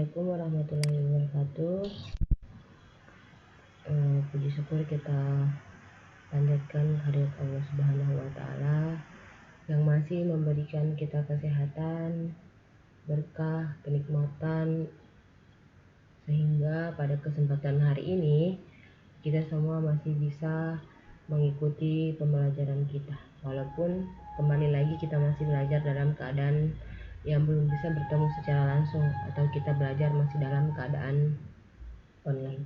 Assalamualaikum warahmatullahi wabarakatuh. Puji syukur kita panjatkan kehadirat Allah Subhanahu wa Ta'ala yang masih memberikan kita kesehatan, berkah, kenikmatan, sehingga pada kesempatan hari ini kita semua masih bisa mengikuti pembelajaran kita, walaupun kembali lagi kita masih belajar dalam keadaan yang belum bisa bertemu secara langsung, atau kita belajar masih dalam keadaan online.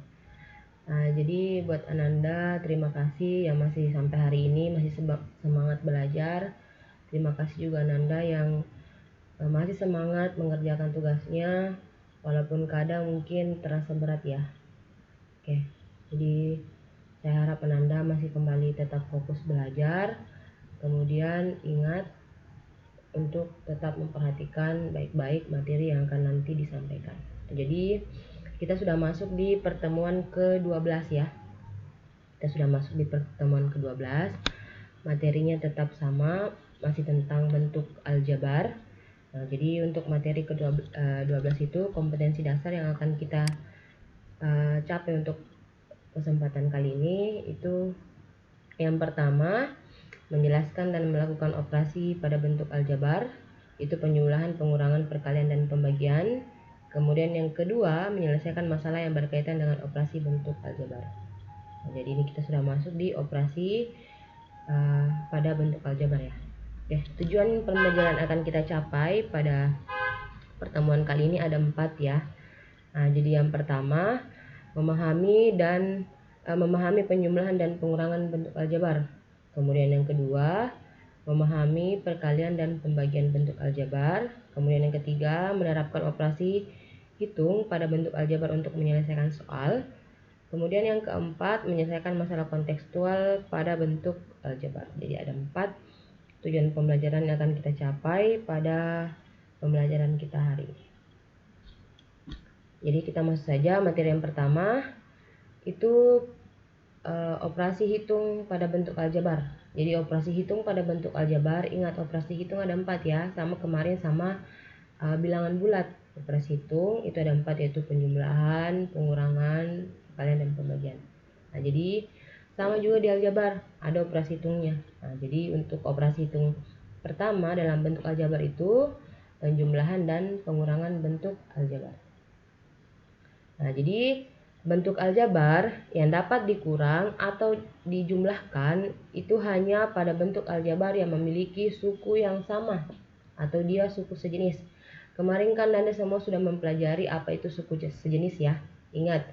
Jadi buat Ananda, terima kasih yang masih sampai hari ini masih semangat belajar. Terima kasih juga Ananda yang masih semangat mengerjakan tugasnya, walaupun kadang mungkin terasa berat ya. Oke, jadi saya harap Ananda masih kembali tetap fokus belajar. Kemudian ingat untuk tetap memperhatikan baik-baik materi yang akan nanti disampaikan. Jadi kita sudah masuk di pertemuan ke-12 ya. Kita sudah masuk di pertemuan ke-12. Materinya tetap sama, masih tentang bentuk aljabar. Jadi untuk materi ke-12 itu kompetensi dasar yang akan kita capai untuk kesempatan kali ini itu yang pertama, menjelaskan dan melakukan operasi pada bentuk aljabar, itu penjumlahan, pengurangan, perkalian, dan pembagian. Kemudian yang kedua, menyelesaikan masalah yang berkaitan dengan operasi bentuk aljabar. Jadi ini kita sudah masuk di operasi pada bentuk aljabar ya. Oke, tujuan pembelajaran akan kita capai pada pertemuan kali ini ada 4 ya. Jadi yang pertama, memahami penjumlahan dan pengurangan bentuk aljabar. Kemudian yang kedua, memahami perkalian dan pembagian bentuk aljabar. Kemudian yang ketiga, menerapkan operasi hitung pada bentuk aljabar untuk menyelesaikan soal. Kemudian yang keempat, menyelesaikan masalah kontekstual pada bentuk aljabar. Jadi ada 4 tujuan pembelajaran yang akan kita capai pada pembelajaran kita hari ini. Jadi kita masuk saja materi yang pertama, itu operasi hitung pada bentuk aljabar. Jadi operasi hitung pada bentuk aljabar, ingat operasi hitung ada 4 ya, sama kemarin sama bilangan bulat. Operasi hitung itu ada 4, yaitu penjumlahan, pengurangan, perkalian, dan pembagian. Jadi sama juga di aljabar ada operasi hitungnya. Jadi untuk operasi hitung pertama dalam bentuk aljabar itu penjumlahan dan pengurangan bentuk aljabar. Jadi bentuk aljabar yang dapat dikurang atau dijumlahkan itu hanya pada bentuk aljabar yang memiliki suku yang sama atau dia suku sejenis. Kemarin kan Anda semua sudah mempelajari apa itu suku sejenis ya. Ingat,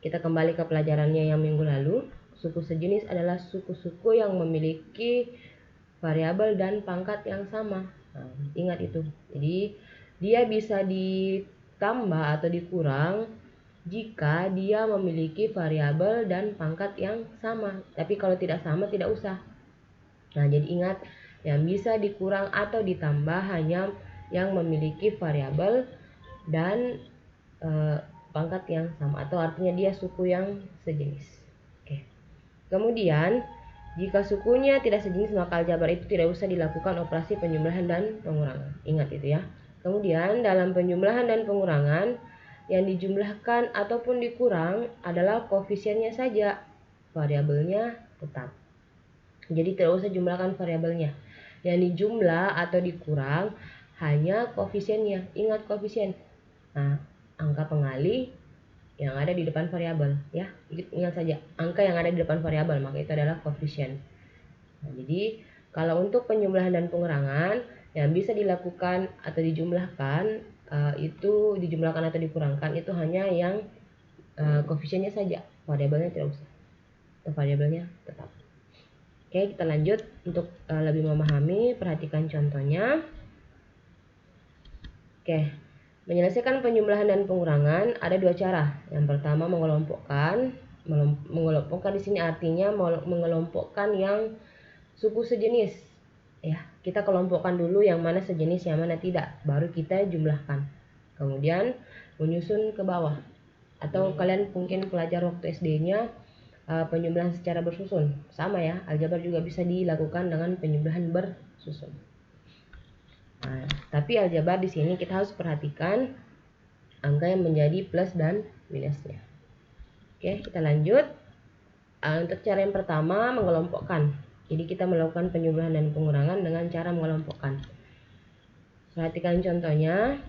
kita kembali ke pelajarannya yang minggu lalu. Suku sejenis adalah suku-suku yang memiliki variabel dan pangkat yang sama. Ingat itu. Jadi dia bisa ditambah atau dikurang jika dia memiliki variabel dan pangkat yang sama. Tapi kalau tidak sama tidak usah. Jadi ingat, yang bisa dikurang atau ditambah hanya yang memiliki variabel dan pangkat yang sama, atau artinya dia suku yang sejenis. Oke. Kemudian jika sukunya tidak sejenis, maka aljabar itu tidak usah dilakukan operasi penjumlahan dan pengurangan. Ingat itu ya. Kemudian dalam penjumlahan dan pengurangan, yang dijumlahkan ataupun dikurang adalah koefisiennya saja, variabelnya tetap. Jadi tidak usah jumlahkan variabelnya. Yang dijumlah atau dikurang hanya koefisiennya. Ingat koefisien. Angka pengali yang ada di depan variabel ya. Ingat saja, angka yang ada di depan variabel, maka itu adalah koefisien. Jadi kalau untuk penjumlahan dan pengurangan yang bisa dilakukan atau dijumlahkan, itu dijumlahkan atau dikurangkan itu hanya yang koefisiennya saja, variabelnya tidak usah, atau variabelnya tetap. Oke, kita lanjut untuk lebih memahami. Perhatikan contohnya. Oke, menyelesaikan penjumlahan dan pengurangan ada 2 cara. Yang pertama, mengelompokkan di sini artinya mengelompokkan yang suku sejenis ya. Kita kelompokkan dulu yang mana sejenis, yang mana tidak, baru kita jumlahkan. Kemudian menyusun ke bawah. Atau kalian mungkin pelajar waktu SD-nya penjumlahan secara bersusun. Sama ya, aljabar juga bisa dilakukan dengan penjumlahan bersusun. Tapi aljabar di sini kita harus perhatikan angka yang menjadi plus dan minusnya. Oke, kita lanjut. Untuk cara yang pertama, mengelompokkan. Jadi kita melakukan penjumlahan dan pengurangan dengan cara mengelompokkan. Perhatikan contohnya.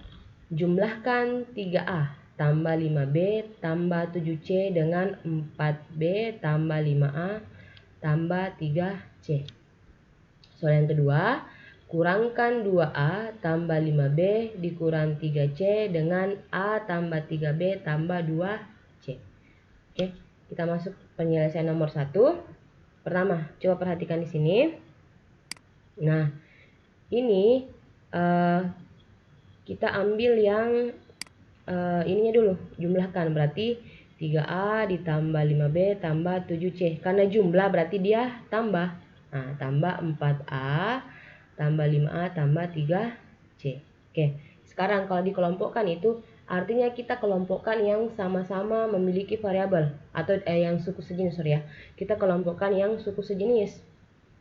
Jumlahkan 3A tambah 5B tambah 7C dengan 4B tambah 5A tambah 3C. Soal yang kedua, kurangkan 2A tambah 5B dikurang 3C dengan A tambah 3B tambah 2C. Oke, kita masuk penyelesaian nomor 1. Pertama, coba perhatikan di sini. Nah, ini kita ambil yang ininya dulu, jumlahkan. Berarti 3A ditambah 5B tambah 7C. Karena jumlah berarti dia tambah. Nah, tambah 4A tambah 5A tambah 3C. Oke, sekarang kalau dikelompokkan itu artinya kita kelompokkan yang sama-sama memiliki variabel atau yang suku sejenis, sorry ya. Kita kelompokkan yang suku sejenis.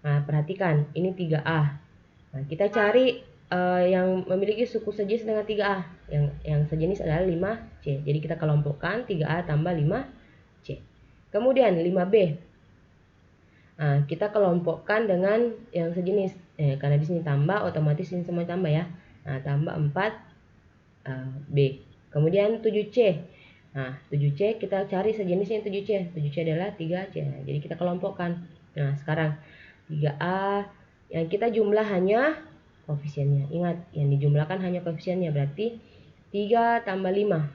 Nah, perhatikan, ini 3A. Nah, kita cari yang memiliki suku sejenis dengan 3A. Yang sejenis adalah 5C. Jadi kita kelompokkan 3A tambah 5C. Kemudian 5B. Nah, kita kelompokkan dengan yang sejenis. Karena di sini tambah, otomatis ini semua tambah ya. Nah, tambah 4B. Kemudian 7C. Nah, 7C kita cari sejenisnya 7C. 7C adalah 3C. Nah, jadi kita kelompokkan. Nah, sekarang 3A yang kita jumlah hanya koefisiennya. Ingat, yang dijumlahkan hanya koefisiennya, berarti 3 tambah 5.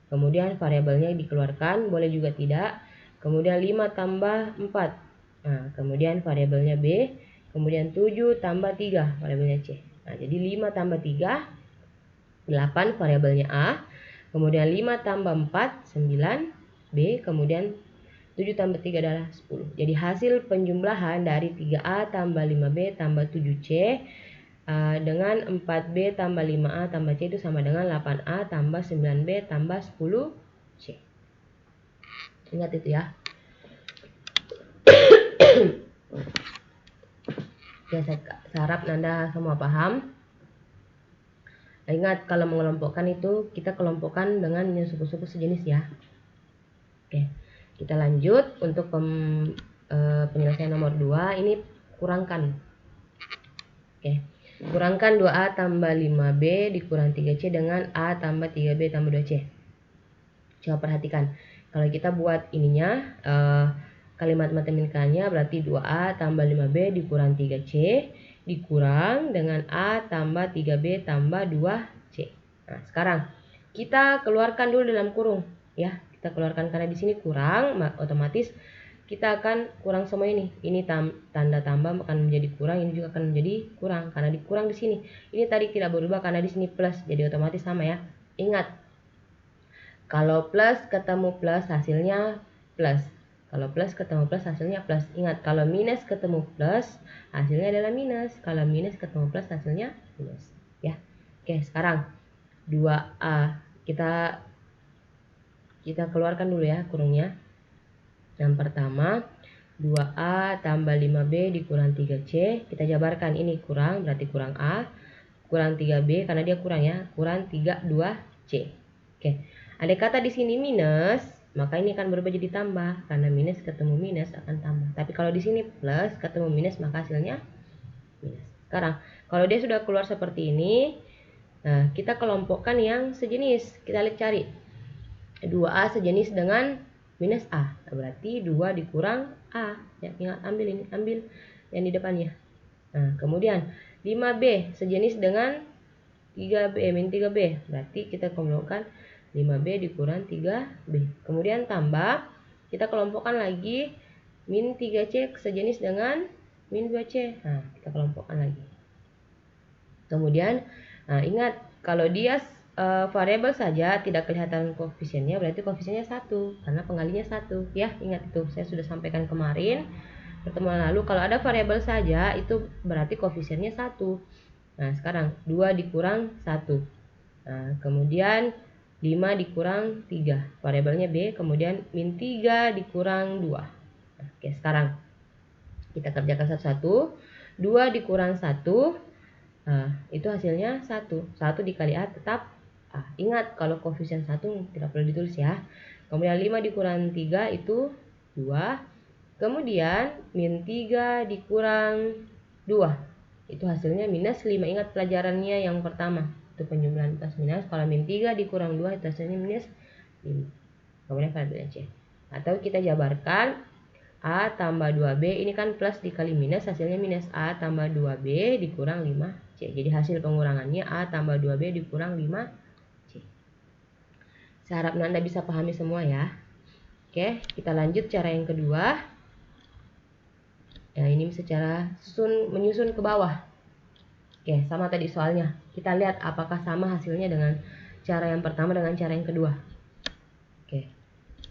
Kemudian variabelnya dikeluarkan, boleh juga tidak. Kemudian 5 tambah 4. Nah, kemudian variabelnya B. Kemudian 7 tambah 3, variabelnya C. Nah, jadi 5 tambah 3, 8, variabelnya A. Kemudian 5 tambah 4, 9, B. Kemudian 7 tambah 3 adalah 10. Jadi hasil penjumlahan dari 3A tambah 5B tambah 7C dengan 4B tambah 5A tambah C itu sama dengan 8A tambah 9B tambah 10C. Ingat itu ya. Ya, saya harap Anda semua paham. Ingat, kalau mengelompokkan itu kita kelompokkan dengan yang suku-suku sejenis ya. Oke, kita lanjut untuk penyelesaian nomor 2. Ini kurangkan. Oke, kurangkan 2A tambah 5B dikurang 3C dengan A tambah 3B tambah 2C. Coba perhatikan. Kalau kita buat ininya, kalimat matematikanya berarti 2A tambah 5B dikurang 3C dikurang dengan A tambah 3B tambah 2C. Nah, sekarang kita keluarkan dulu dalam kurung ya. Kita keluarkan karena di sini kurang, otomatis kita akan kurang semua ini. Ini tanda tambah akan menjadi kurang, ini juga akan menjadi kurang karena dikurang di sini. Ini tadi tidak berubah karena di sini plus, jadi otomatis sama ya. Ingat, kalau plus ketemu plus hasilnya plus. Kalau plus ketemu plus hasilnya plus. Ingat, kalau minus ketemu plus hasilnya adalah minus. Kalau minus ketemu plus hasilnya minus. Ya. Oke, sekarang 2A kita keluarkan dulu ya kurungnya. Yang pertama 2A tambah 5B dikurang 3C. Kita jabarkan, ini kurang berarti kurang A, kurang 3B karena dia kurang ya, kurang 3 2C. Oke. Andai kata di sini minus, maka ini akan berubah jadi tambah karena minus ketemu minus akan tambah. Tapi kalau di sini plus ketemu minus maka hasilnya minus. Sekarang kalau dia sudah keluar seperti ini, nah kita kelompokkan yang sejenis. Kita lihat cari 2A sejenis dengan minus A. Nah, berarti 2 dikurang A. Ya, ingat, ambil ini, ambil yang di depannya. Nah, kemudian 5B sejenis dengan 3B min 3B. Berarti kita kelompokkan 5B dikurang 3B. Kemudian tambah, kita kelompokkan lagi min 3C sejenis dengan min 2C. Nah, kita kelompokkan lagi. Kemudian, nah ingat, kalau dia variabel saja tidak kelihatan koefisiennya, berarti koefisiennya 1 karena pengalinya 1 ya. Ingat itu, saya sudah sampaikan kemarin pertemuan lalu, kalau ada variabel saja itu berarti koefisiennya 1. Nah, sekarang 2 dikurang 1. Nah, kemudian 5 dikurang 3, variabelnya B, kemudian min 3 dikurang 2. Nah, oke, sekarang kita kerjakan satu-satu. 2 dikurang 1, nah, itu hasilnya 1. 1 dikali A tetap A. Ingat kalau koefisien 1 tidak perlu ditulis ya. Kemudian 5 dikurang 3 itu 2. Kemudian min 3 dikurang 2. Itu hasilnya minus 5. Ingat pelajarannya yang pertama. Itu penjumlahan plus minus. Kalau min 3 dikurang 2 itu hasilnya minus 5. Kemudian variabel C. Atau kita jabarkan A tambah 2B. Ini kan plus dikali minus. Hasilnya minus A tambah 2B dikurang 5C. Jadi hasil pengurangannya A tambah 2B dikurang 5C. Saya harap Anda bisa pahami semua ya. Oke, kita lanjut cara yang kedua. Ya, ini secara menyusun ke bawah. Oke, sama tadi soalnya. Kita lihat apakah sama hasilnya dengan cara yang pertama dengan cara yang kedua. Oke,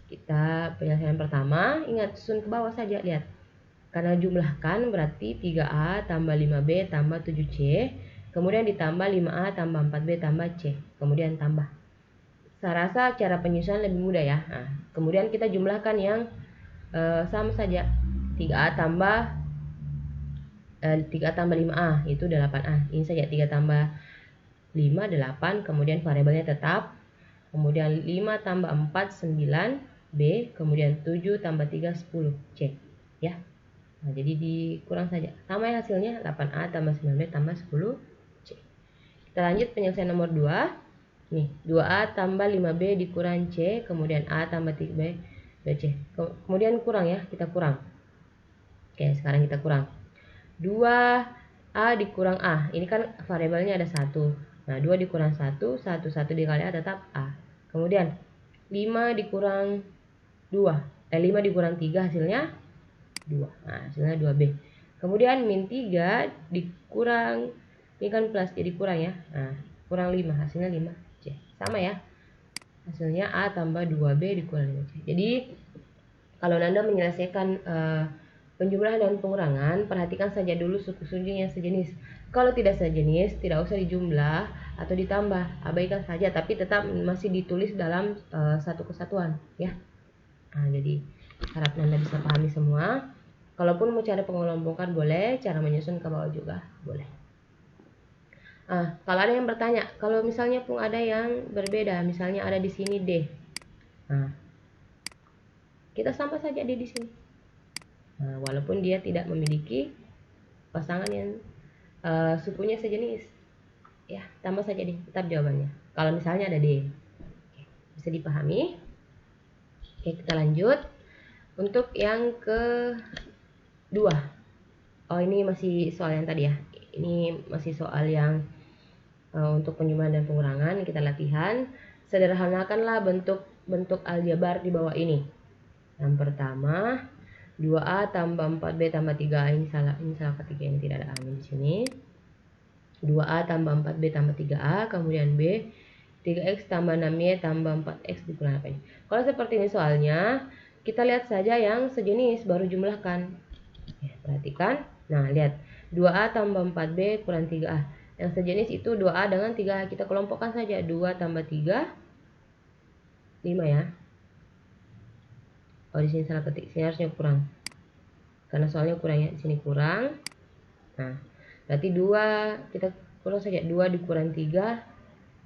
kita penyelesaian pertama, ingat susun ke bawah saja, lihat. Karena jumlahkan berarti 3A tambah 5B tambah 7C. Kemudian ditambah 5A tambah 4B tambah C. Kemudian tambah. Saya rasa cara penyusunan lebih mudah ya. Nah, kemudian kita jumlahkan yang sama saja. 3A tambah 5A itu 8A. Ini saja 3 tambah 5 8. Kemudian variabelnya tetap. Kemudian 5 tambah 4 9B. Kemudian 7 tambah 3 10C. Ya. Nah, jadi dikurang saja. Sama ya hasilnya 8A tambah 9B tambah 10C. Kita lanjut penyelesaian nomor 2. Nih, 2A tambah 5B dikurang C, kemudian A tambah 3B, C. Kemudian kurang ya, kita kurang. Oke, sekarang kita kurang. 2A dikurang A. Ini kan variabelnya ada 1. Nah, 2 dikurang 1 dikali A tetap A. Kemudian 5 dikurang 2. 5 dikurang 3 hasilnya 2. Nah, hasilnya 2B. Kemudian min 3 dikurang, ini kan plus jadi kurang ya. Nah, kurang 5, hasilnya 5C. Sama ya. Hasilnya A tambah 2B dikurang 5C. Jadi, kalau Anda menyelesaikan penjumlahan dan pengurangan, perhatikan saja dulu suku-suku yang sejenis. Kalau tidak sejenis, tidak usah dijumlah atau ditambah. Abaikan saja, tapi tetap masih ditulis dalam satu kesatuan ya. Nah, jadi harap Anda bisa pahami semua. Kalaupun mau cari pengelompokan boleh, cara menyusun ke bawah juga boleh. Kalau ada yang bertanya, kalau misalnya pun ada yang berbeda, misalnya ada di sini D. Nah, kita sama saja D di sini. Nah, walaupun dia tidak memiliki pasangan yang sukunya sejenis. Ya, tambah saja D, tetap jawabannya. Kalau misalnya ada D. Oke, bisa dipahami? Oke, kita lanjut. Untuk yang kedua. Oh, ini masih soal yang tadi ya. Ini masih soal yang untuk penjumlahan dan pengurangan. Kita latihan. Sederhanakanlah bentuk aljabar di bawah ini. Yang pertama, 2A tambah 4B tambah 3A. Ini salah ketiga, ini tidak ada A di sini. 2A tambah 4B tambah 3A. Kemudian B, 3X tambah 6Y tambah 4X dikurang apa ini. Kalau seperti ini soalnya, kita lihat saja yang sejenis baru jumlahkan. Ya, perhatikan. Nah, lihat. 2A tambah 4B kurang 3A. Yang sejenis itu 2A dengan 3A. Kita kelompokkan saja. 2 tambah 3, 5 ya. Oh, di sini salah ketik. Sini harusnya kurang. Karena soalnya kurang ya. Di sini kurang. Nah, berarti 2, kita kurang saja. 2 dikurang 3,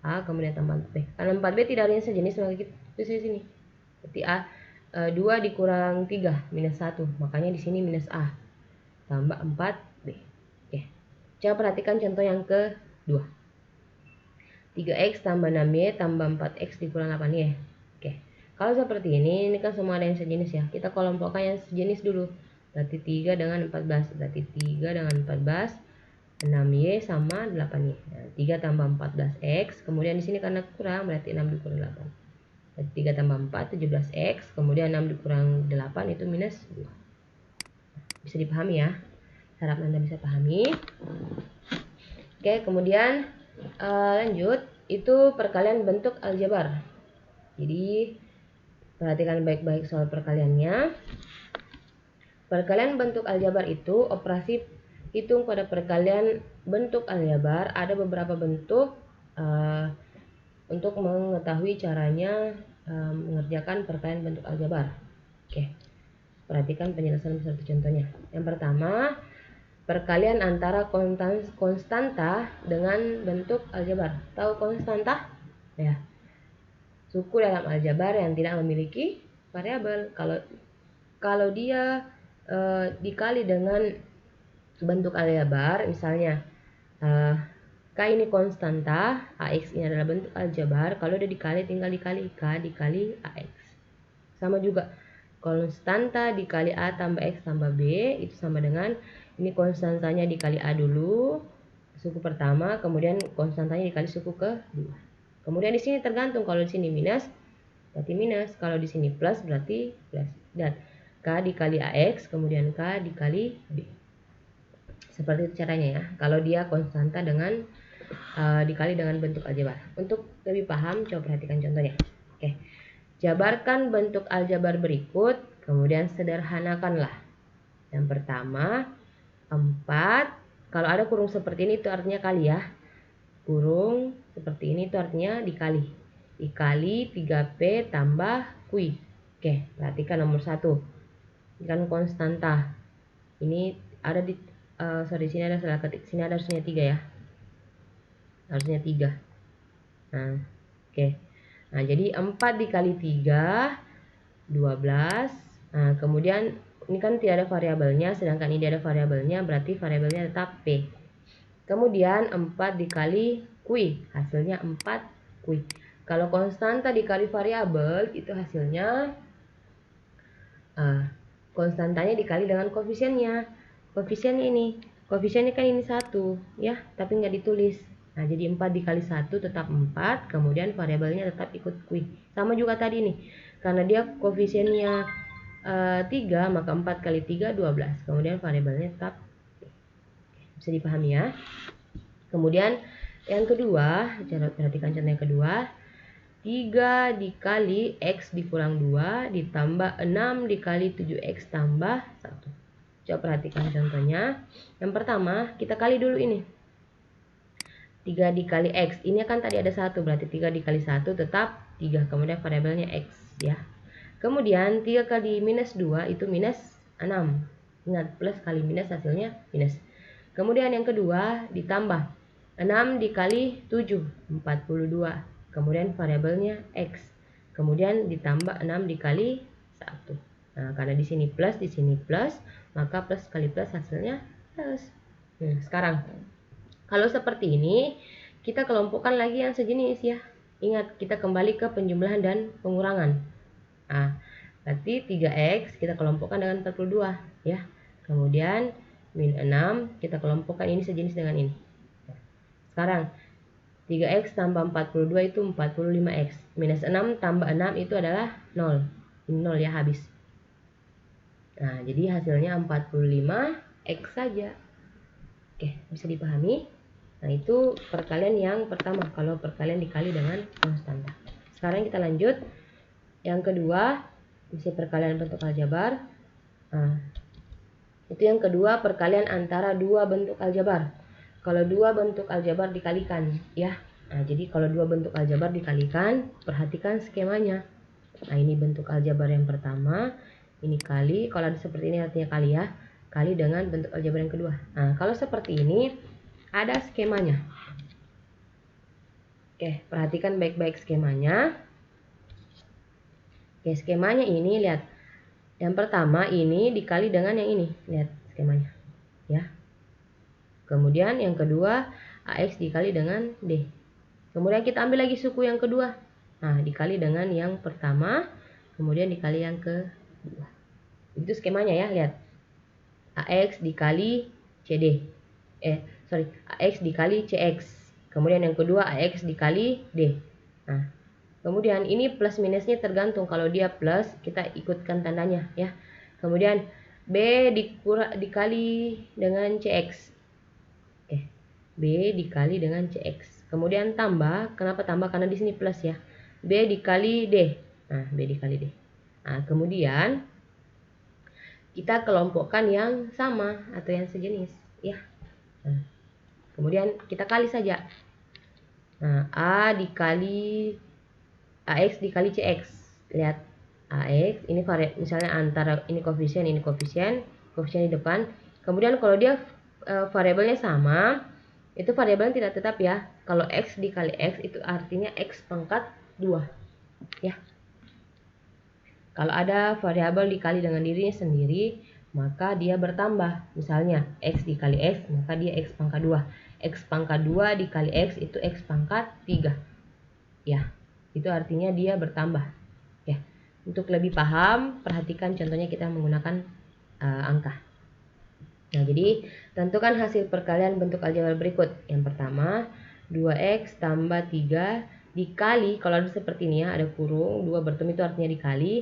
A, kemudian tambah 4B. Karena 4B tidak ada yang sejenis, maka kita tulis di sini. Berarti A, 2 dikurang 3, minus 1. Makanya di sini minus A. Tambah 4B. Coba perhatikan contoh yang kedua. 3X tambah 6Y tambah 4X dikurang 8Y. Oke. Kalau seperti ini kan semua ada yang sejenis ya. Kita kelompokkan yang sejenis dulu. Berarti 3 dengan 14. Berarti 3 dengan 14. 6Y sama 8Y. Nah, 3 tambah 14X. Kemudian di sini karena kurang berarti 6 dikurang 8. Berarti 3 tambah 4, 17X. Kemudian 6 dikurang 8 itu minus 2. Bisa dipahami ya. Harap Anda bisa pahami. Oke, kemudian lanjut, itu perkalian bentuk aljabar. Jadi perhatikan baik-baik soal perkaliannya. Perkalian bentuk aljabar itu operasi hitung pada perkalian bentuk aljabar. Ada beberapa bentuk untuk mengetahui caranya mengerjakan perkalian bentuk aljabar. Oke, perhatikan penjelasan beserta contohnya. Yang pertama, perkalian antara konstanta dengan bentuk aljabar. Tahu konstanta? Ya. Suku dalam aljabar yang tidak memiliki variabel. Kalau dia dikali dengan bentuk aljabar, misalnya K ini konstanta, AX ini adalah bentuk aljabar. Kalau udah dikali, tinggal dikali K dikali AX. Sama juga, konstanta dikali A tambah X tambah B, itu sama dengan, ini konstantanya dikali A dulu, suku pertama, kemudian konstantanya dikali suku kedua. Kemudian di sini tergantung, kalau di sini minus, berarti minus. Kalau di sini plus, berarti plus. Dan K dikali AX, kemudian K dikali B. Seperti itu caranya ya. Kalau dia konstanta dengan dikali dengan bentuk aljabar. Untuk lebih paham, coba perhatikan contohnya. Oke. Jabarkan bentuk aljabar berikut, kemudian sederhanakanlah. Yang pertama, 4. Kalau ada kurung seperti ini itu artinya kali ya. Kurung seperti ini itu artinya dikali. Dikali 3P tambah Q. Oke, perhatikan nomor 1. Ini kan konstanta. Ini ada di sini ada salah ketik. Sini ada harusnya 3 ya. Harusnya 3. Nah, oke. Nah, jadi 4 dikali 3, 12. Nah, kemudian ini kan tidak ada variabelnya, sedangkan ini ada variabelnya, berarti variabelnya tetap P. Kemudian 4 dikali Q, hasilnya 4 Q. Kalau konstanta dikali variabel, itu hasilnya konstantanya dikali dengan koefisiennya. Koefisiennya ini, koefisiennya kan ini 1 ya, tapi nggak ditulis. Nah, jadi 4 dikali 1 tetap 4, kemudian variabelnya tetap ikut Q. Sama juga tadi nih, karena dia koefisiennya 3, maka 4 kali 3, 12. Kemudian variabelnya tetap bisa dipahami ya. Kemudian yang kedua, perhatikan contoh yang kedua. 3 dikali X dikurang 2 ditambah 6 dikali 7X tambah 1. Coba perhatikan contohnya. Yang pertama, kita kali dulu ini. 3 dikali X. Ini kan tadi ada 1, berarti 3 dikali 1 tetap 3. Kemudian variabelnya X ya. Kemudian 3 kali minus 2 itu minus 6. Ingat, plus kali minus hasilnya minus. Kemudian yang kedua ditambah 6 dikali 7, 42. Kemudian variabelnya X. Kemudian ditambah 6 dikali 1. Nah, karena di sini plus, di sini plus, maka plus kali plus hasilnya plus. Nah, sekarang kalau seperti ini, kita kelompokkan lagi yang sejenis ya. Ingat, kita kembali ke penjumlahan dan pengurangan. Nah, berarti 3X kita kelompokkan dengan 42 ya. Kemudian min 6 kita kelompokkan ini sejenis dengan ini. Sekarang 3X tambah 42 itu 45X. Minus 6 tambah 6 itu adalah 0. Ini 0 ya, habis. Nah, jadi hasilnya 45X saja. Oke, bisa dipahami? Nah, itu perkalian yang pertama, kalau perkalian dikali dengan konstanta. Sekarang kita lanjut. Yang kedua, misi perkalian bentuk aljabar. Nah, itu yang kedua, perkalian antara dua bentuk aljabar. Kalau dua bentuk aljabar dikalikan ya. Nah, jadi kalau dua bentuk aljabar dikalikan, perhatikan skemanya. Nah, ini bentuk aljabar yang pertama, ini kali, kalau ada seperti ini artinya kali ya, kali dengan bentuk aljabar yang kedua. Nah, kalau seperti ini ada skemanya. Oke, perhatikan baik-baik skemanya. Oke, skemanya ini lihat. Yang pertama ini dikali dengan yang ini, lihat skemanya ya. Kemudian yang kedua AX dikali dengan D. Kemudian kita ambil lagi suku yang kedua. Nah, dikali dengan yang pertama, kemudian dikali yang kedua. Itu skemanya ya, lihat. AX dikali CD. AX dikali CX. Kemudian yang kedua AX dikali D. Nah, kemudian ini plus minusnya tergantung. Kalau dia plus, kita ikutkan tandanya ya. Kemudian B dikali dengan CX. Oke. B dikali dengan CX. Kemudian tambah, kenapa tambah? Karena di sini plus ya. B dikali D. Nah, B dikali D. Nah, kemudian kita kelompokkan yang sama atau yang sejenis ya. Nah, kemudian kita kali saja. Nah, AX dikali CX. Lihat, AX ini misalnya antara ini koefisien di depan. Kemudian kalau dia variabelnya sama, Itu variabel yang tidak tetap ya. Kalau X dikali X itu artinya X pangkat 2 ya. Kalau ada variabel dikali dengan dirinya sendiri, maka dia bertambah. Misalnya X dikali X, maka dia X pangkat 2. X pangkat 2 dikali X itu X pangkat 3 ya. Itu artinya dia bertambah ya. Untuk lebih paham, perhatikan contohnya kita menggunakan angka. Nah, jadi tentukan hasil perkalian bentuk aljabar berikut. Yang pertama, 2x tambah 3 dikali, kalau ada seperti ini ya, ada kurung, 2 bertemu itu artinya dikali,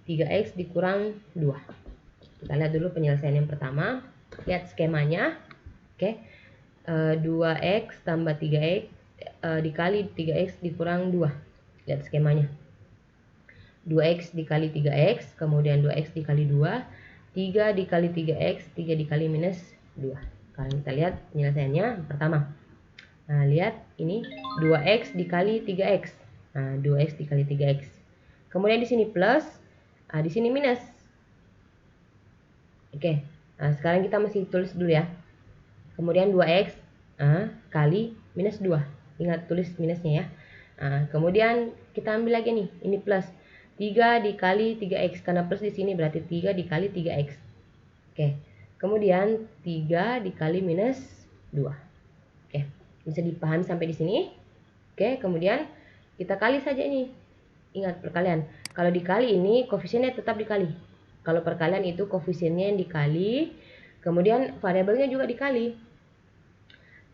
3x dikurang 2. Kita lihat dulu penyelesaian yang pertama. Lihat skemanya. Oke. 2x tambah 3x dikali 3x dikurang 2. Lihat skemanya. 2x dikali 3x, kemudian 2x dikali 2, 3 dikali 3x, 3 dikali minus 2. Kalau kita lihat penyelesaiannya pertama. Nah, lihat ini 2x dikali 3x. Nah, 2x dikali 3x. Kemudian di sini plus, di sini minus. Oke. Nah, sekarang kita masih tulis dulu ya. Kemudian 2x kali minus 2. Ingat tulis minusnya ya. Nah, kemudian kita ambil lagi nih, ini plus. 3 dikali 3x, karena plus di sini berarti 3 dikali 3x. Oke. Kemudian 3 dikali minus 2. Oke, bisa dipahami sampai di sini? Oke, kemudian kita kali saja ini. Ingat perkalian. Kalau dikali ini koefisiennya tetap dikali. Kalau perkalian itu koefisiennya yang dikali, kemudian variabelnya juga dikali.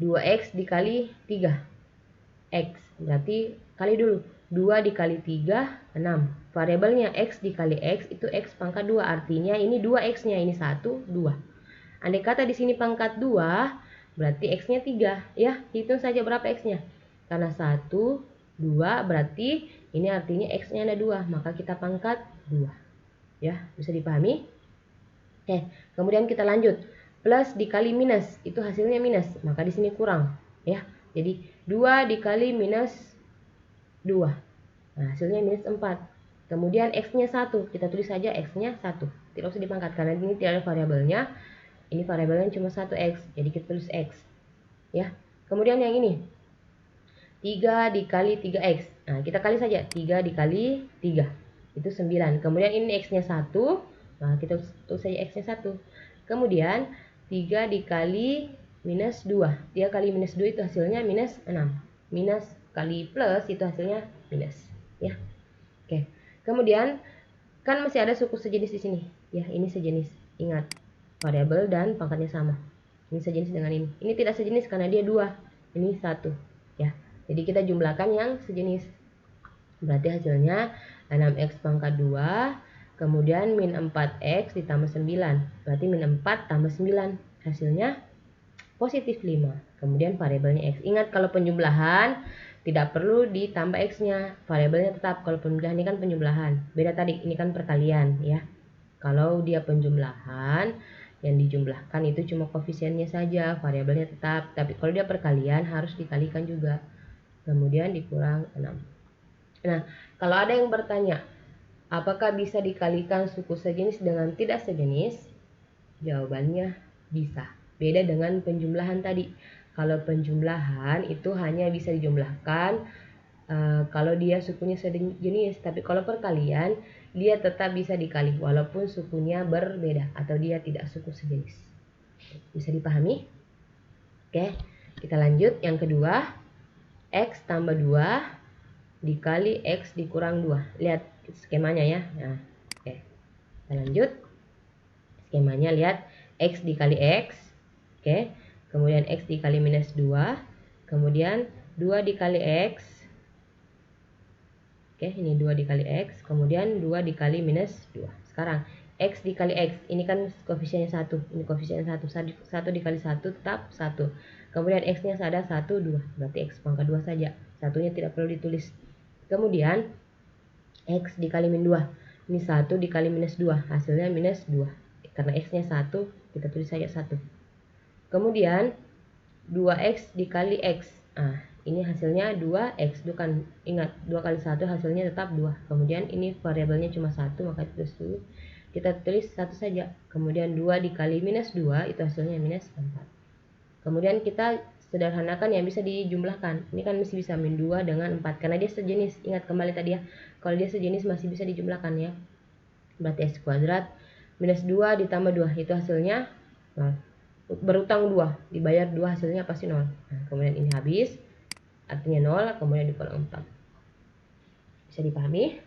2x dikali 3x, berarti kali dulu. 2 dikali 3, 6. Variabelnya x dikali x itu x pangkat 2. Artinya ini 2x-nya, ini 1, 2. Andai kata di sini pangkat 2, berarti x-nya 3. Ya, hitung saja berapa x-nya. Karena 1, 2, berarti ini artinya x-nya ada 2. Maka kita pangkat 2. Ya, bisa dipahami? Oke, kemudian kita lanjut. Plus dikali minus, itu hasilnya minus. Maka di sini kurang. Ya, jadi 2 dikali minus 2. Nah, hasilnya minus 4. Kemudian x-nya 1. Kita tulis saja x-nya 1. Tidak usah dipangkat karena ini tidak ada variabelnya. Ini variabelnya cuma 1x. Jadi kita tulis x. Ya. Kemudian yang ini. 3 dikali 3x. Nah, kita kali saja. 3 dikali 3. Itu 9. Kemudian ini x-nya 1. Nah, kita tulis saja x-nya 1. Kemudian 3 dikali minus 2. 3 kali minus 2 itu hasilnya minus 6. Minus kali plus itu hasilnya minus. Ya. Oke. Kemudian kan masih ada suku sejenis di sini. Ya, ini sejenis. Ingat, variabel dan pangkatnya sama. Ini sejenis dengan ini. Ini tidak sejenis karena dia 2. Ini 1. Ya. Jadi kita jumlahkan yang sejenis. Berarti hasilnya 6x pangkat 2. Kemudian min 4x ditambah 9. Berarti min 4 tambah 9. Hasilnya positif 5. Kemudian variabelnya x. Ingat kalau penjumlahan tidak perlu ditambah x-nya. Variabelnya tetap. Kalau penjumlahan ini kan penjumlahan. Beda tadi, ini kan perkalian ya. Kalau dia penjumlahan, yang dijumlahkan itu cuma koefisiennya saja. Variabelnya tetap. Tapi kalau dia perkalian harus dikalikan juga. Kemudian dikurang 6. Nah, kalau ada yang bertanya, apakah bisa dikalikan suku sejenis dengan tidak sejenis? Jawabannya bisa. Beda dengan penjumlahan tadi. Kalau penjumlahan itu hanya bisa dijumlahkan kalau dia sukunya sejenis. Tapi kalau perkalian, dia tetap bisa dikali walaupun sukunya berbeda atau dia tidak suku sejenis. Bisa dipahami? Oke, kita lanjut. Yang kedua, x tambah 2 dikali x dikurang 2. Lihat skemanya ya. Nah, oke. Kita lanjut. Skemanya lihat x dikali x. Oke. Kemudian x dikali minus 2. Kemudian 2 dikali x. Oke, ini 2 dikali x. Kemudian 2 dikali minus 2. Sekarang x dikali x. Ini kan koefisiennya 1. Ini koefisiennya 1. 1 dikali 1 tetap 1. Kemudian x-nya ada 1, 2. Berarti x pangkat 2 saja. Satunya tidak perlu ditulis. Kemudian x dikali min 2. Ini 1 dikali minus 2. Hasilnya minus 2. Karena x-nya 1, kita tulis saja 1. Kemudian 2x dikali x. Nah, ini hasilnya 2x. Itu kan ingat 2 kali 1 hasilnya tetap 2. Kemudian ini variabelnya cuma 1, maka kita tulis 1 saja. Kemudian 2 dikali minus 2 itu hasilnya minus 4. Kemudian kita sederhanakan yang bisa dijumlahkan. Ini kan masih bisa min 2 dengan 4 karena dia sejenis. Ingat kembali tadi ya, kalau dia sejenis masih bisa dijumlahkan ya. Berarti x kuadrat minus 2 ditambah 2 itu hasilnya 0. Berutang 2 dibayar 2 hasilnya pasti 0. Nah, kemudian ini habis artinya 0, kemudian dikurangi 4. Bisa dipahami?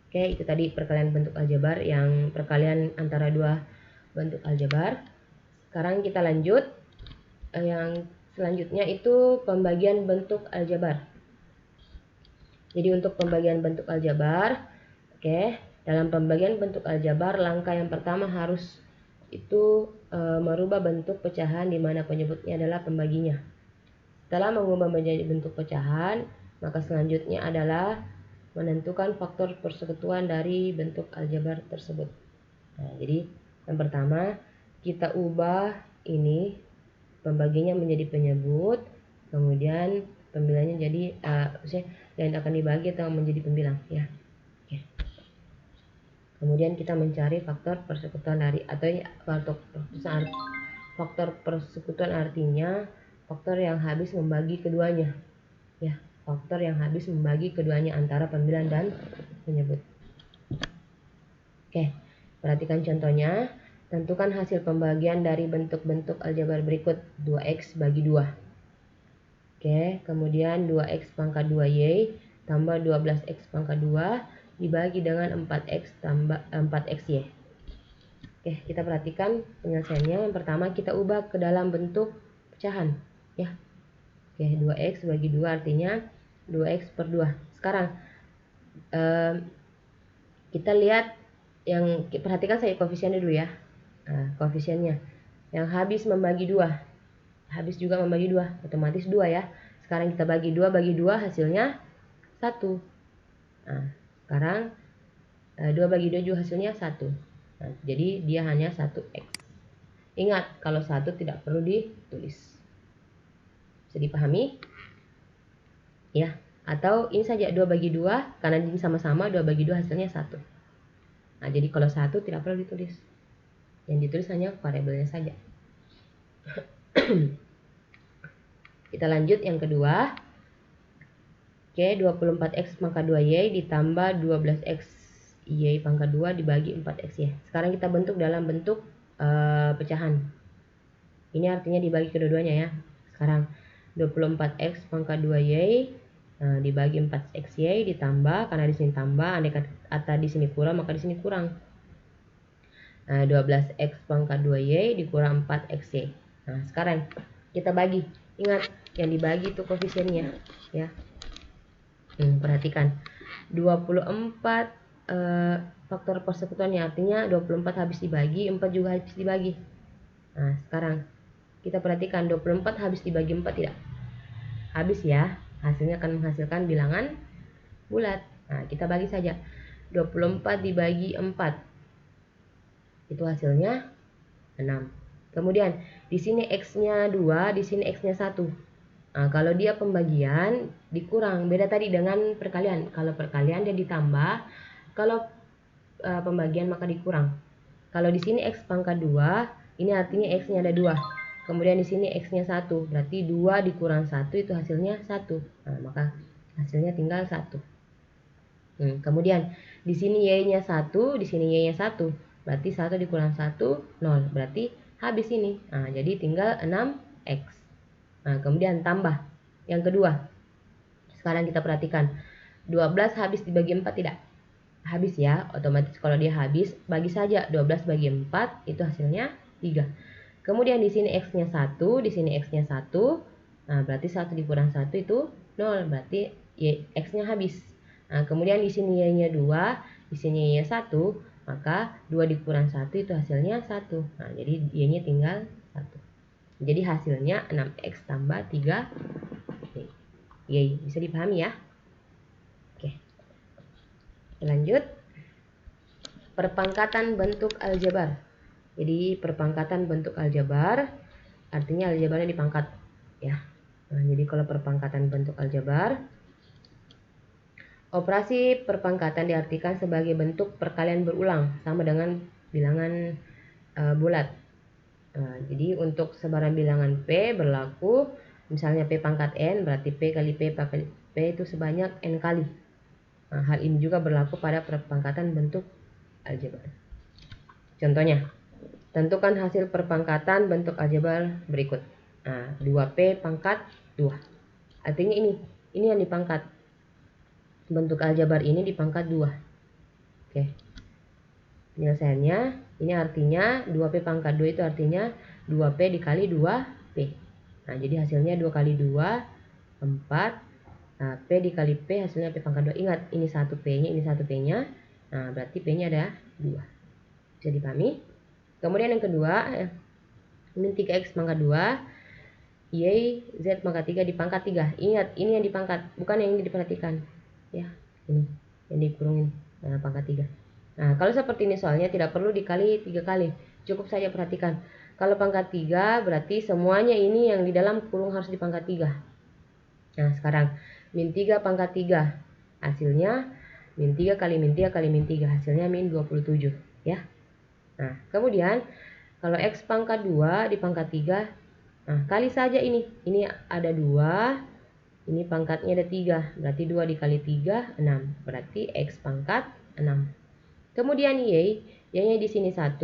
Oke, itu tadi perkalian bentuk aljabar, yang perkalian antara dua bentuk aljabar. Sekarang kita lanjut, yang selanjutnya itu pembagian bentuk aljabar. Jadi untuk pembagian bentuk aljabar, oke, dalam pembagian bentuk aljabar langkah yang pertama harus itu merubah bentuk pecahan di mana penyebutnya adalah pembaginya. Setelah mengubah menjadi bentuk pecahan, maka selanjutnya adalah menentukan faktor persekutuan dari bentuk aljabar tersebut. Nah, jadi yang pertama kita ubah ini pembaginya menjadi penyebut, kemudian pembilangnya jadi yang akan dibagi atau menjadi pembilang ya. Oke. Kemudian kita mencari faktor persekutuan dari atau faktor persekutuan artinya faktor yang habis membagi keduanya ya. Faktor yang habis membagi keduanya antara pembilang dan penyebut. Oke, perhatikan contohnya. Tentukan hasil pembagian dari bentuk-bentuk aljabar berikut. 2x bagi 2. Oke, kemudian 2x pangkat 2y tambah 12x pangkat 2 dibagi dengan 4x tambah 4xy. Oke, kita perhatikan penyelesaiannya. Yang pertama kita ubah ke dalam bentuk pecahan ya. Oke, 2x bagi 2 artinya 2x per 2. Sekarang kita lihat yang, perhatikan saya koefisiennya dulu ya. Nah, koefisiennya yang habis membagi 2, habis juga membagi 2, otomatis 2 ya. Sekarang kita bagi 2 bagi 2 hasilnya 1. Nah, sekarang 2 bagi 2 juga hasilnya 1. Nah, jadi dia hanya 1x. Ingat kalau 1 tidak perlu ditulis. Bisa dipahami? Ya, atau ini saja 2 bagi 2 karena ini sama-sama 2 bagi 2 hasilnya 1. Nah, jadi kalau 1 tidak perlu ditulis. Yang ditulis hanya variabelnya saja. Kita lanjut yang kedua. Oke, 24x pangkat 2y ditambah 12x y pangkat 2 dibagi 4x y. Sekarang kita bentuk dalam bentuk pecahan. Ini artinya dibagi kedua-duanya ya. Sekarang 24x pangkat 2y dibagi 4xy ditambah, karena di sini tambah, andai kata di sini kurang maka di sini kurang. 12x pangkat 2y dikurang 4xy. Nah, sekarang kita bagi. Ingat yang dibagi itu koefisiennya ya. Perhatikan 24 faktor persekutuannya, artinya 24 habis dibagi, 4 juga habis dibagi. Nah, sekarang kita perhatikan 24 habis dibagi 4 tidak? Habis ya. Hasilnya akan menghasilkan bilangan bulat. Nah, kita bagi saja. 24 dibagi 4. Itu hasilnya 6. Kemudian di sini x-nya 2, di sini x-nya 1. Nah, kalau dia pembagian dikurang, beda tadi dengan perkalian. Kalau perkalian dia ditambah, kalau pembagian maka dikurang. Kalau di sini x pangkat 2, ini artinya x-nya ada 2. Kemudian di sini x-nya 1, berarti 2 dikurang 1 itu hasilnya 1. Nah, maka hasilnya tinggal 1. Kemudian di sini y-nya 1, di sini y-nya 1. Berarti 1 dikurang 1, 0. Berarti habis ini. Nah, jadi tinggal 6x. Nah, kemudian tambah yang kedua. Sekarang kita perhatikan. 12 habis dibagi 4 tidak? Habis ya. Otomatis kalau dia habis, bagi saja 12 bagi 4 itu hasilnya 3. Kemudian di sini x-nya 1, di sini x-nya 1. Nah, berarti 1 dikurang 1 itu 0. Berarti x-nya habis. Nah, kemudian di sini y-nya 2, di sini y-nya 1, maka 2 dikurang 1 itu hasilnya 1. Nah, jadi y-nya tinggal 1. Jadi hasilnya 6x tambah 3 y. Bisa dipahami ya? Oke. Lanjut. Perpangkatan bentuk aljabar. Jadi perpangkatan bentuk aljabar artinya aljabarnya dipangkat ya. Nah, jadi kalau perpangkatan bentuk aljabar, operasi perpangkatan diartikan sebagai bentuk perkalian berulang sama dengan bilangan bulat. Nah, jadi untuk sebaran bilangan P berlaku, misalnya P pangkat N berarti P kali P pangkat P itu sebanyak N kali. Nah, hal ini juga berlaku pada perpangkatan bentuk aljabar. Contohnya, tentukan hasil perpangkatan bentuk aljabar berikut. Nah, 2P pangkat 2. Artinya ini yang dipangkat. Bentuk aljabar ini dipangkat 2. Oke. Penyelesaiannya, ini artinya 2P pangkat 2 itu artinya 2P dikali 2P. Nah, jadi hasilnya 2 kali 2, 4. Nah, P dikali P hasilnya P pangkat 2. Ingat, ini 1 P-nya, ini 1 P-nya. Nah, berarti P-nya ada 2. Bisa dipahami? Kemudian yang kedua, min 3X pangkat 2, Y, Z pangkat 3 dipangkat 3. Ingat, ini yang dipangkat, bukan yang ini diperhatikan. Ya, ini yang dikurungin. Nah, pangkat 3. Nah, kalau seperti ini soalnya tidak perlu dikali 3 kali. Cukup saja perhatikan. Kalau pangkat 3 berarti semuanya ini yang di dalam kurung harus dipangkat 3. Nah, sekarang min 3 pangkat 3. Hasilnya min 3 kali min 3 kali min 3. Hasilnya min 27. Ya. Nah, kemudian kalau X pangkat 2 dipangkat 3. Nah, kali saja ini. Ini ada 2. Ini pangkatnya ada 3. Berarti 2 dikali 3, 6. Berarti X pangkat 6. Kemudian Y-nya di sini 1,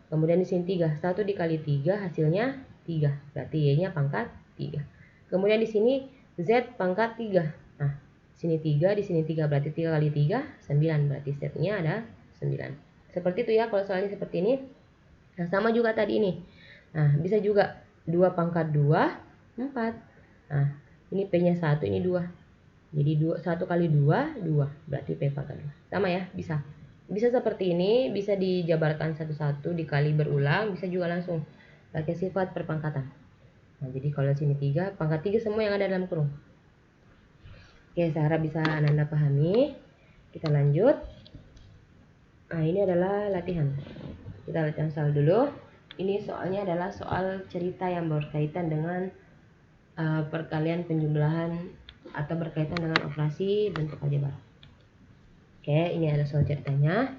kemudian di sini 3. 1 dikali 3 hasilnya 3. Berarti Y-nya pangkat 3. Kemudian di sini Z pangkat 3. Nah, di sini 3, di sini 3. Berarti 3 kali 3, 9. Berarti Z-nya ada 9. Seperti itu ya kalau soalnya seperti ini. Nah, sama juga tadi ini. Nah, bisa juga 2 pangkat 2, 4. Nah, ini P-nya 1, ini 2. Jadi 1 kali 2, 2. Berarti P pangkat 2. Sama ya, bisa. Bisa seperti ini, bisa dijabarkan satu-satu, dikali berulang, bisa juga langsung pakai sifat perpangkatan. Nah, jadi kalau sini 3, pangkat 3 semua yang ada dalam kurung. Oke, saya harap bisa Anda pahami. Kita lanjut. Nah, ini adalah latihan. Kita latihan soal dulu. Ini soalnya adalah soal cerita yang berkaitan dengan perkalian penjumlahan atau berkaitan dengan operasi bentuk aljabar. Oke, ini ada soal ceritanya.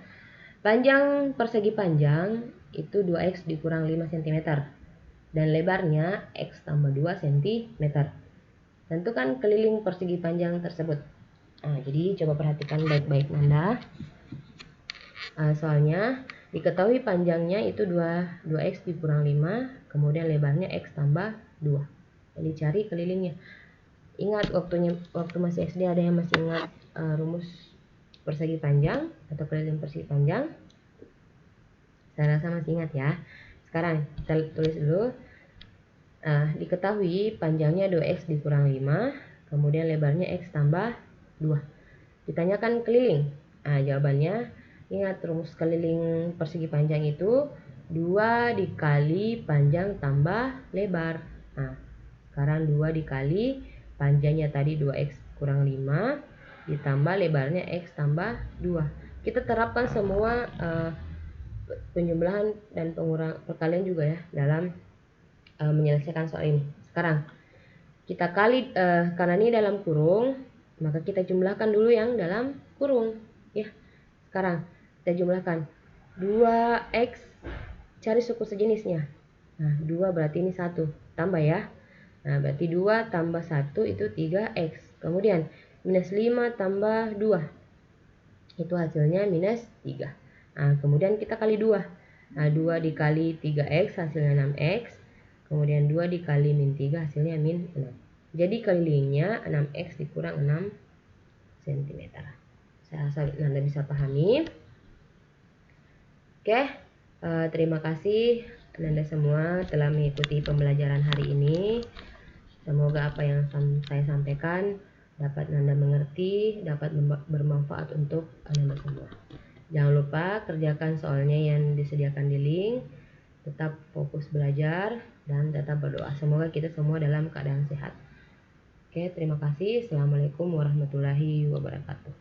Panjang persegi panjang itu 2X dikurang 5 cm dan lebarnya X tambah 2 cm. Tentukan keliling persegi panjang tersebut. Nah, jadi coba perhatikan baik-baik Nanda. Soalnya diketahui panjangnya itu 2X dikurang 5, kemudian lebarnya X tambah 2. Jadi cari kelilingnya. Ingat waktu masih SD ada yang masih ingat rumus persegi panjang atau keliling persegi panjang? Saya rasa masih ingat ya. Sekarang kita tulis dulu. Diketahui panjangnya 2X dikurang 5, kemudian lebarnya X tambah 2. Ditanyakan keliling. Jawabannya, ingat rumus keliling persegi panjang itu 2 dikali panjang tambah lebar. Nah, sekarang 2 dikali panjangnya tadi 2X kurang 5 ditambah lebarnya X tambah 2. Kita terapkan semua penjumlahan dan perkalian juga ya dalam menyelesaikan soal ini. Sekarang kita kali karena ini dalam kurung, maka kita jumlahkan dulu yang dalam kurung ya. Sekarang kita jumlahkan 2X, cari suku sejenisnya. Nah, 2 berarti ini 1, tambah ya. Nah, berarti 2 tambah 1 itu 3X. Kemudian minus 5 tambah 2, itu hasilnya minus 3. Nah, kemudian kita kali 2. Nah, 2 dikali 3X hasilnya 6X. Kemudian 2 dikali min 3 hasilnya min 6. Jadi kelilingnya 6X dikurang 6 cm. Saya rasa Anda bisa pahami. Oke, terima kasih Anda semua telah mengikuti pembelajaran hari ini. Semoga apa yang saya sampaikan dapat Anda mengerti, dapat bermanfaat untuk Anda semua. Jangan lupa kerjakan soalnya yang disediakan di link. Tetap fokus belajar dan tetap berdoa. Semoga kita semua dalam keadaan sehat. Oke, terima kasih. Assalamualaikum warahmatullahi wabarakatuh.